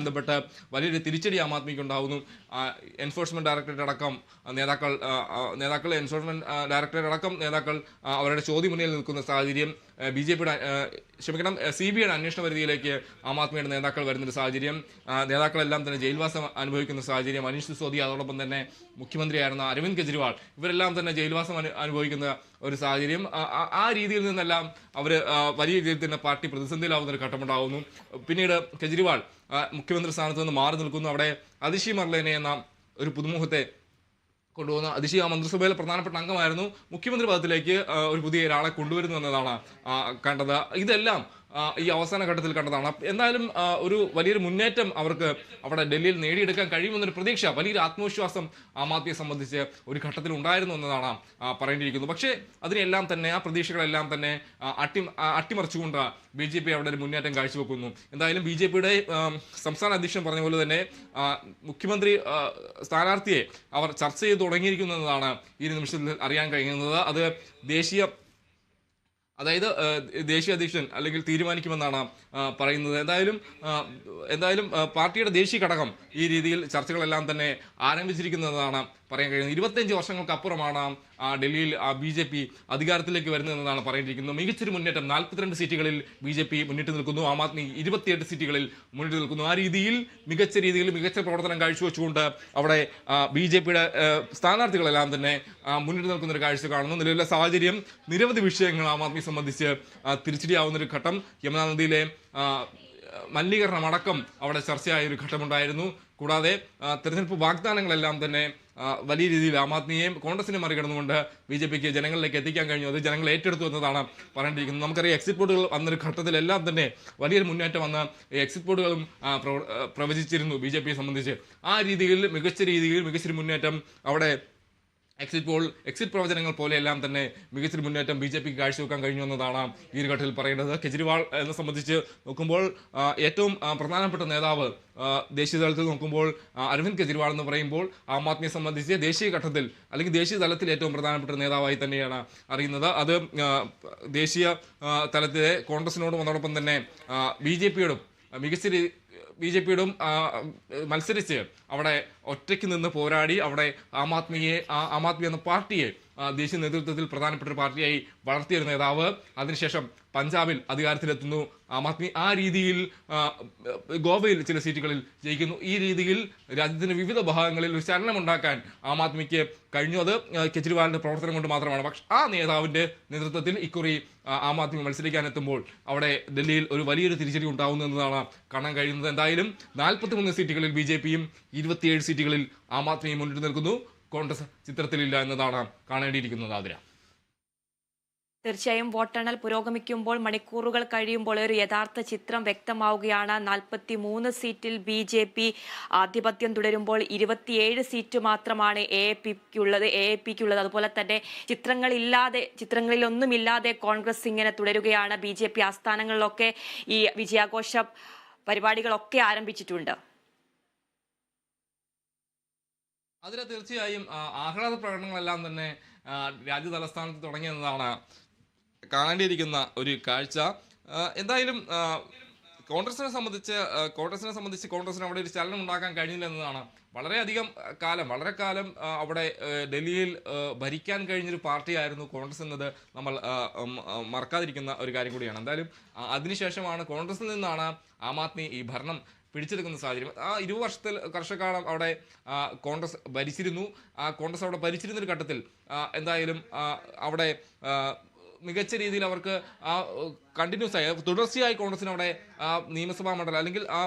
ബന്ധപ്പെട്ട് വലിയൊരു തിരിച്ചടി ആം ആദ്മിക്ക് ഉണ്ടാകുന്നു. എൻഫോഴ്സ്മെന്റ് ഡയറക്ടറേറ്റ് അടക്കം നേതാക്കൾ എൻഫോഴ്സ്മെന്റ് ഡയറക്ടറേറ്റ് അടക്കം നേതാക്കൾ അവരുടെ ചോദ്യമുന്നിൽ നിൽക്കുന്ന സാഹചര്യം, CBIയുടെ അന്വേഷണ പരിധിയിലേക്ക് ആം ആദ്മിയുടെ നേതാക്കൾ വരുന്നൊരു സാഹചര്യം, നേതാക്കളെല്ലാം തന്നെ ജയിൽവാസം അനുഭവിക്കുന്ന സാഹചര്യം, മനീഷ് സിസോദിയ അതോടൊപ്പം തന്നെ മുഖ്യമന്ത്രിയായിരുന്ന അരവിന്ദ് കെജ്രിവാൾ ഇവരെല്ലാം തന്നെ ജയിൽവാസം അനുഭവിക്കുന്ന ഒരു സാഹചര്യം. ആ രീതിയിൽ നിന്നെല്ലാം അവർ വലിയ രീതിയിൽ തന്നെ പാർട്ടി പ്രതിസന്ധിയിലാവുന്ന ഒരു ഘട്ടമുണ്ടാകുന്നു. പിന്നീട് കെജ്രിവാൾ മുഖ്യമന്ത്രി സ്ഥാനത്ത് നിന്ന് മാറി നിൽക്കുന്നു. അവിടെ അതിഷി മർലേനെ എന്ന ഒരു പുതുമുഖത്തെ കൊണ്ടുവന്ന അതിഷി ആ മന്ത്രിസഭയിലെ പ്രധാനപ്പെട്ട അംഗമായിരുന്നു. മുഖ്യമന്ത്രി പദത്തിലേക്ക് ഒരു പുതിയ ഒരാളെ കൊണ്ടുവരുന്നു എന്നതാണ് കണ്ടത്. ഇതെല്ലാം ഈ അവസാന ഘട്ടത്തിൽ കണ്ടതാണ്. എന്തായാലും ഒരു വലിയൊരു മുന്നേറ്റം അവർക്ക് അവിടെ ഡൽഹിയിൽ നേടിയെടുക്കാൻ കഴിയുമെന്നൊരു പ്രതീക്ഷ, വലിയൊരു ആത്മവിശ്വാസം ആം ആദ്മിയെ സംബന്ധിച്ച് ഒരു ഘട്ടത്തിൽ ഉണ്ടായിരുന്നു എന്നതാണ് പറയേണ്ടിയിരിക്കുന്നത്. പക്ഷേ അതിനെല്ലാം തന്നെ ആ പ്രതീക്ഷകളെല്ലാം തന്നെ അട്ടിമറിച്ചുകൊണ്ട് BJP അവിടെ ഒരു മുന്നേറ്റം കാഴ്ചവെക്കുന്നു. എന്തായാലും BJPയുടെ സംസ്ഥാന അധ്യക്ഷൻ പറഞ്ഞ പോലെ തന്നെ മുഖ്യമന്ത്രി സ്ഥാനാർത്ഥിയെ അവർ ചർച്ച ചെയ്ത് തുടങ്ങിയിരിക്കുന്നു എന്നതാണ് ഈ നിമിഷത്തിൽ അറിയാൻ കഴിയുന്നത്. അത് ദേശീയ അധ്യക്ഷൻ അല്ലെങ്കിൽ തീരുമാനിക്കുമെന്നാണ് പറയുന്നത്. എന്തായാലും പാർട്ടിയുടെ ദേശീയ ഘടകം ഈ രീതിയിൽ ചർച്ചകളെല്ലാം തന്നെ ആരംഭിച്ചിരിക്കുന്നതാണ് പറയാൻ കഴിയുന്നത്. 25 വർഷങ്ങൾക്കപ്പുറമാണ് ഡൽഹിയിൽ BJP അധികാരത്തിലേക്ക് വരുന്നതെന്നാണ് പറയേണ്ടിയിരിക്കുന്നത്. മികച്ചൊരു മുന്നേറ്റം, 42 സീറ്റുകളിൽ BJP മുന്നിട്ട് നിൽക്കുന്നു, ആം ആദ്മി 28 സീറ്റുകളിൽ മുന്നിട്ട് നിൽക്കുന്നു. ആ രീതിയിൽ മികച്ച പ്രവർത്തനം കാഴ്ചവെച്ചുകൊണ്ട് അവിടെ BJPയുടെ സ്ഥാനാർത്ഥികളെല്ലാം തന്നെ മുന്നിട്ട് നിൽക്കുന്ന ഒരു കാഴ്ച കാണുന്നു. നിലവിലെ സാഹചര്യം നിരവധി വിഷയങ്ങൾ ആം ആദ്മിയെ സംബന്ധിച്ച് തിരിച്ചടിയാവുന്നൊരു ഘട്ടം. യമുനാ നദിയിലെ മലിനീകരണം അടക്കം അവിടെ ചർച്ചയായ ഒരു ഘട്ടമുണ്ടായിരുന്നു. കൂടാതെ തെരഞ്ഞെടുപ്പ് വാഗ്ദാനങ്ങളെല്ലാം തന്നെ വലിയ രീതിയിൽ ആം ആദ്മിയെയും കോൺഗ്രസിനെ മറികടന്നുകൊണ്ട് BJPക്ക് ജനങ്ങളിലേക്ക് എത്തിക്കാൻ കഴിഞ്ഞു. അത് ജനങ്ങൾ ഏറ്റെടുത്തു എന്നതാണ് പറയേണ്ടിയിരിക്കുന്നത്. നമുക്കറിയാം എക്സിറ്റ് പോളുകൾ വന്നൊരു ഘട്ടത്തിലെല്ലാം തന്നെ വലിയൊരു മുന്നേറ്റം വന്ന് എക്സിറ്റ് പോളുകളും പ്രവചിച്ചിരുന്നു BJPയെ സംബന്ധിച്ച്. ആ രീതിയിൽ മികച്ചൊരു മുന്നേറ്റം അവിടെ എക്സിറ്റ് പ്രവചനങ്ങൾ പോലെയെല്ലാം തന്നെ മികച്ചൊരു മുന്നേറ്റം BJPക്ക് കാഴ്ചവെക്കാൻ കഴിഞ്ഞു എന്നതാണ് ഈ ഒരു ഘട്ടത്തിൽ പറയുന്നത്. കെജ്രിവാൾ എന്നെ സംബന്ധിച്ച് നോക്കുമ്പോൾ ഏറ്റവും പ്രധാനപ്പെട്ട നേതാവ് ദേശീയ തലത്തിൽ നോക്കുമ്പോൾ അരവിന്ദ് കെജ്രിവാൾ എന്ന് പറയുമ്പോൾ ആം ആദ്മിയെ സംബന്ധിച്ച് ദേശീയ ഘട്ടത്തിൽ അല്ലെങ്കിൽ ദേശീയ തലത്തിൽ ഏറ്റവും പ്രധാനപ്പെട്ട നേതാവായി തന്നെയാണ് അറിയുന്നത്. അത് ദേശീയ തലത്തിലെ കോൺഗ്രസിനോടും അതോടൊപ്പം തന്നെ BJPയോടും മത്സരിച്ച് അവിടെ ഒറ്റയ്ക്ക് നിന്ന് പോരാടി അവിടെ ആം ആദ്മി എന്ന പാർട്ടിയെ ദേശീയ നേതൃത്വത്തിൽ പ്രധാനപ്പെട്ട ഒരു പാർട്ടിയായി വളർത്തിയൊരു നേതാവ്. അതിനുശേഷം പഞ്ചാബിൽ അധികാരത്തിലെത്തുന്നു ആം ആദ്മി. ആ രീതിയിൽ ഗോവയിൽ ചില സീറ്റുകളിൽ ജയിക്കുന്നു. ഈ രീതിയിൽ രാജ്യത്തിന്റെ വിവിധ ഭാഗങ്ങളിൽ ഒരു ചലനമുണ്ടാക്കാൻ ആം ആദ്മിക്ക് കഴിഞ്ഞു. അത് കെജ്രിവാളിന്റെ പ്രവർത്തനം കൊണ്ട് മാത്രമാണ്. പക്ഷെ ആ നേതാവിന്റെ നേതൃത്വത്തിൽ ഇക്കുറി ആം ആദ്മി മത്സരിക്കാനെത്തുമ്പോൾ അവിടെ ഡൽഹിയിൽ ഒരു വലിയൊരു തിരിച്ചടി ഉണ്ടാവുന്നു എന്നതാണ് കാണാൻ കഴിയുന്നത്. എന്തായാലും 43 സീറ്റുകളിൽ BJPയും 27 സീറ്റുകളിൽ ആം ആദ്മിയും മുന്നിട്ട് നിൽക്കുന്നു. കോൺഗ്രസ് ചിത്രത്തിലില്ല എന്നതാണ് കാണേണ്ടിയിരിക്കുന്നത്. ആതിര, തീർച്ചയായും വോട്ടെണ്ണൽ പുരോഗമിക്കുമ്പോൾ മണിക്കൂറുകൾ കഴിയുമ്പോൾ ഒരു യഥാർത്ഥ ചിത്രം വ്യക്തമാവുകയാണ്. 43 സീറ്റിൽ BJP ആധിപത്യം തുടരുമ്പോൾ 27 സീറ്റ് മാത്രമാണ് AAPക്കുള്ളത്. അതുപോലെ തന്നെ ചിത്രങ്ങളിലൊന്നുമില്ലാതെ കോൺഗ്രസ് ഇങ്ങനെ തുടരുകയാണ്. BJP ആസ്ഥാനങ്ങളിലൊക്കെ ഈ വിജയാഘോഷ പരിപാടികളൊക്കെ ആരംഭിച്ചിട്ടുണ്ട്. അതിൽ തീർച്ചയായും ആഹ്ലാദ പ്രകടനങ്ങളെല്ലാം തന്നെ രാജ്യ തലസ്ഥാനത്ത് തുടങ്ങിയെന്നതാണ് കാണേണ്ടിയിരിക്കുന്ന ഒരു കാഴ്ച. എന്തായാലും കോൺഗ്രസിനെ സംബന്ധിച്ച് കോൺഗ്രസിന് അവിടെ ഒരു ചലനം ഉണ്ടാക്കാൻ കഴിഞ്ഞില്ല എന്നതാണ്. വളരെ കാലം അവിടെ ഡൽഹിയിൽ ഭരിക്കാൻ കഴിഞ്ഞൊരു പാർട്ടിയായിരുന്നു കോൺഗ്രസ് എന്നത് നമ്മൾ മറക്കാതിരിക്കുന്ന ഒരു കാര്യം കൂടിയാണ്. എന്തായാലും അതിനുശേഷമാണ് കോൺഗ്രസിൽ നിന്നാണ് ആം ആദ്മി ഈ ഭരണം പിടിച്ചെടുക്കുന്ന സാഹചര്യം. ആ 20 വർഷക്കാലം അവിടെ കോൺഗ്രസ് ഭരിച്ചിരുന്നു. കോൺഗ്രസ് അവിടെ ഭരിച്ചിരുന്നൊരു ഘട്ടത്തിൽ എന്തായാലും അവിടെ മികച്ച രീതിയിൽ അവർക്ക് തുടർച്ചയായി കോൺഗ്രസിന് അവിടെ നിയമസഭാ മണ്ഡലം അല്ലെങ്കിൽ ആ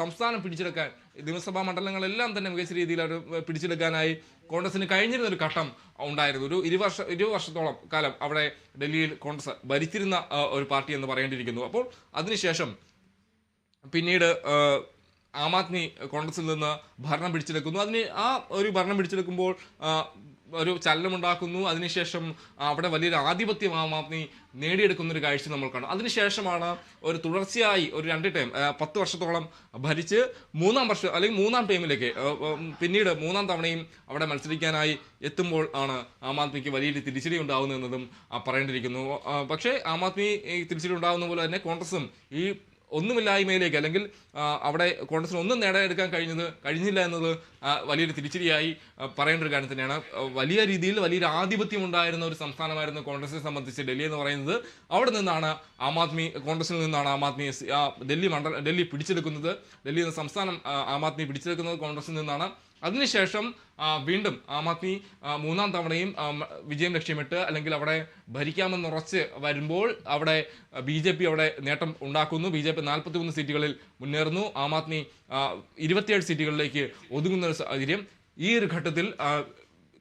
സംസ്ഥാനം പിടിച്ചെടുക്കാൻ, നിയമസഭാ മണ്ഡലങ്ങളെല്ലാം തന്നെ മികച്ച രീതിയിൽ അവർ പിടിച്ചെടുക്കാനായി കോൺഗ്രസിന് കഴിഞ്ഞിരുന്നൊരു ഘട്ടം ഉണ്ടായിരുന്നു. ഒരു 20 വർഷത്തോളം കാലം അവിടെ ഡൽഹിയിൽ കോൺഗ്രസ് ഭരിച്ചിരുന്ന ഒരു പാർട്ടി എന്ന് പറയേണ്ടിയിരിക്കുന്നു. അപ്പോൾ അതിനുശേഷം പിന്നീട് ആം ആദ്മി കോൺഗ്രസിൽ നിന്ന് ഭരണം പിടിച്ചെടുക്കുന്നു. ആ ഒരു ഭരണം പിടിച്ചെടുക്കുമ്പോൾ ഒരു ചലനമുണ്ടാക്കുന്നു. അതിനുശേഷം അവിടെ വലിയൊരു ആധിപത്യം ആം ആദ്മി നേടിയെടുക്കുന്ന ഒരു കാഴ്ച നമ്മൾ കാണും. അതിനുശേഷമാണ് ഒരു തുടർച്ചയായി ഒരു 2 ടൈം 10 വർഷത്തോളം ഭരിച്ച് മൂന്നാം ടൈമിലേക്ക് പിന്നീട് 3-ാം തവണയും അവിടെ മത്സരിക്കാനായി എത്തുമ്പോൾ ആണ് ആം ആദ്മിക്ക് വലിയൊരു തിരിച്ചടി ഉണ്ടാകുന്നതെന്നതും പറയേണ്ടിയിരിക്കുന്നു. പക്ഷേ ആം ആദ്മി തിരിച്ചടി ഉണ്ടാകുന്ന പോലെ തന്നെ കോൺഗ്രസും ഈ ഒന്നുമില്ലായ്മയിലേക്ക്, അല്ലെങ്കിൽ അവിടെ കോൺഗ്രസിന് ഒന്നും നേടാനെടുക്കാൻ കഴിഞ്ഞില്ല എന്നത് വലിയൊരു തിരിച്ചടിയായി പറയേണ്ട ഒരു കാര്യം തന്നെയാണ്. വലിയ രീതിയിൽ വലിയൊരു ആധിപത്യം ഉണ്ടായിരുന്ന ഒരു സംസ്ഥാനമായിരുന്നു കോൺഗ്രസിനെ സംബന്ധിച്ച് ഡൽഹി എന്ന് പറയുന്നത്. അവിടെ നിന്നാണ് കോൺഗ്രസിൽ നിന്നാണ് ആം ആദ്മി ഡൽഹി പിടിച്ചെടുക്കുന്നത്. ഡൽഹി എന്ന സംസ്ഥാനം ആം ആദ്മി പിടിച്ചെടുക്കുന്നത് കോൺഗ്രസിൽ നിന്നാണ്. അതിനുശേഷം വീണ്ടും ആം ആദ്മി മൂന്നാം തവണയും വിജയം ലക്ഷ്യമിട്ട്, അല്ലെങ്കിൽ അവിടെ ഭരിക്കാമെന്നുറച്ച് വരുമ്പോൾ അവിടെ BJP അവിടെ നേട്ടം ഉണ്ടാക്കുന്നു. BJP 43 സീറ്റുകളിൽ മുന്നേറുന്നു. ആം ആദ്മി 27 സീറ്റുകളിലേക്ക് ഒതുങ്ങുന്ന ഒരു സാഹചര്യം. ഈ ഒരു ഘട്ടത്തിൽ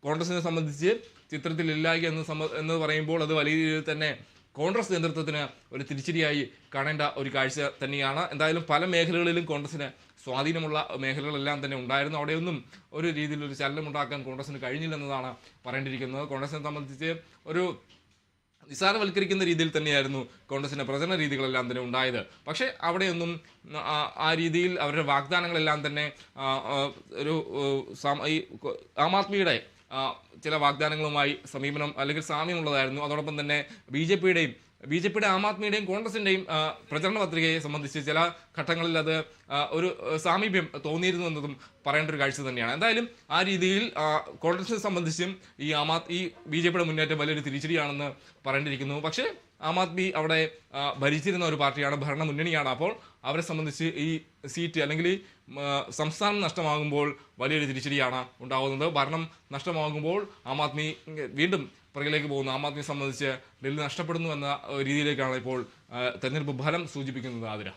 കോൺഗ്രസിനെ സംബന്ധിച്ച് ചിത്രത്തിലില്ല എന്ന് പറയുമ്പോൾ അത് വലിയ രീതിയിൽ തന്നെ കോൺഗ്രസ് നേതൃത്വത്തിന് ഒരു തിരിച്ചടിയായി കാണേണ്ട ഒരു കാഴ്ച തന്നെയാണ്. എന്തായാലും പല മേഖലകളിലും കോൺഗ്രസിന് സ്വാധീനമുള്ള മേഖലകളെല്ലാം തന്നെ ഉണ്ടായിരുന്നു. അവിടെയൊന്നും ഒരു രീതിയിലൊരു ചലനമുണ്ടാക്കാൻ കോൺഗ്രസിന് കഴിഞ്ഞില്ലെന്നതാണ് പറയേണ്ടിയിരിക്കുന്നത്. കോൺഗ്രസിനെ സംബന്ധിച്ച് ഒരു നിസ്സാരവൽക്കരിക്കുന്ന രീതിയിൽ തന്നെയായിരുന്നു കോൺഗ്രസിന്റെ പ്രചരണ രീതികളെല്ലാം തന്നെ ഉണ്ടായത്. പക്ഷേ അവിടെയൊന്നും ആ രീതിയിൽ അവരുടെ വാഗ്ദാനങ്ങളെല്ലാം തന്നെ ഈ ആം ആദ്മിയുടെ ചില വാഗ്ദാനങ്ങളുമായി സമീപനം അല്ലെങ്കിൽ സാമ്യമുള്ളതായിരുന്നു. അതോടൊപ്പം തന്നെ BJPയുടെ ആം ആദ്മിയുടെയും കോൺഗ്രസിന്റെയും പ്രചരണ പത്രികയെ സംബന്ധിച്ച് ചില ഘട്ടങ്ങളിൽ അത് ഒരു സാമീപ്യം തോന്നിയിരുന്നു എന്നതും പറയേണ്ട ഒരു കാഴ്ച തന്നെയാണ്. എന്തായാലും ആ രീതിയിൽ കോൺഗ്രസിനെ സംബന്ധിച്ചും ഈ BJPയുടെ മുന്നേറ്റം വലിയൊരു തിരിച്ചടിയാണെന്ന് പറയേണ്ടിയിരിക്കുന്നു. പക്ഷേ ആം ആദ്മി അവിടെ ഭരിച്ചിരുന്ന ഒരു പാർട്ടിയാണ്, ഭരണ മുന്നണിയാണ്. അപ്പോൾ അവരെ സംബന്ധിച്ച് ഈ സീറ്റ് അല്ലെങ്കിൽ ഈ സംസ്ഥാനം നഷ്ടമാകുമ്പോൾ വലിയൊരു തിരിച്ചടിയാണ് ഉണ്ടാകുന്നത്. ഭരണം നഷ്ടമാകുമ്പോൾ ആം ആദ്മി വീണ്ടും പുറകിലേക്ക് പോകുന്നു. ആം ആദ്മിയെ സംബന്ധിച്ച് ഡൽഹി നഷ്ടപ്പെടുന്നു എന്ന രീതിയിലേക്കാണ് ഇപ്പോൾ തെരഞ്ഞെടുപ്പ് ഫലം സൂചിപ്പിക്കുന്നത്. ആതിര,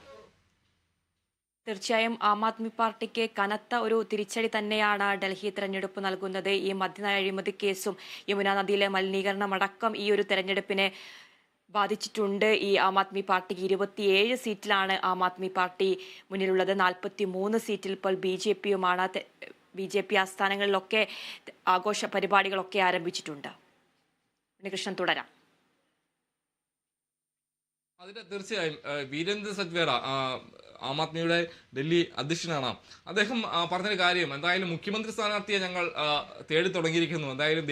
തീർച്ചയായും ആം ആദ്മി പാർട്ടിക്ക് കനത്ത ഒരു തിരിച്ചടി തന്നെയാണ് ഡൽഹി തെരഞ്ഞെടുപ്പ് നൽകുന്നത്. ഈ മദ്യനയ അഴിമതി കേസും യമുന നദിയിലെ മലിനീകരണം അടക്കം ഈ ഒരു തെരഞ്ഞെടുപ്പിനെ ബാധിച്ചിട്ടുണ്ട്. ഈ ആം ആദ്മി പാർട്ടിക്ക് 27 സീറ്റിലാണ് ആം ആദ്മി പാർട്ടി മുന്നിലുള്ളത്. 43 സീറ്റിൽ ഇപ്പോൾ BJPയുമാണ്. BJP ആസ്ഥാനങ്ങളിലൊക്കെ ആഘോഷ പരിപാടികളൊക്കെ ആരംഭിച്ചിട്ടുണ്ട്. ഉണ്ണികൃഷ്ണൻ, തുടരാം. അതിന് തീർച്ചയായും വീരേന്ദ്ര സജ്വേറ ആം ആദ്മിയുടെ ഡൽഹി അധ്യക്ഷനാണ്. അദ്ദേഹം പറഞ്ഞൊരു കാര്യം, എന്തായാലും മുഖ്യമന്ത്രി സ്ഥാനാർത്ഥിയെ ഞങ്ങൾ തേടി തുടങ്ങിയിരിക്കുന്നു. എന്തായാലും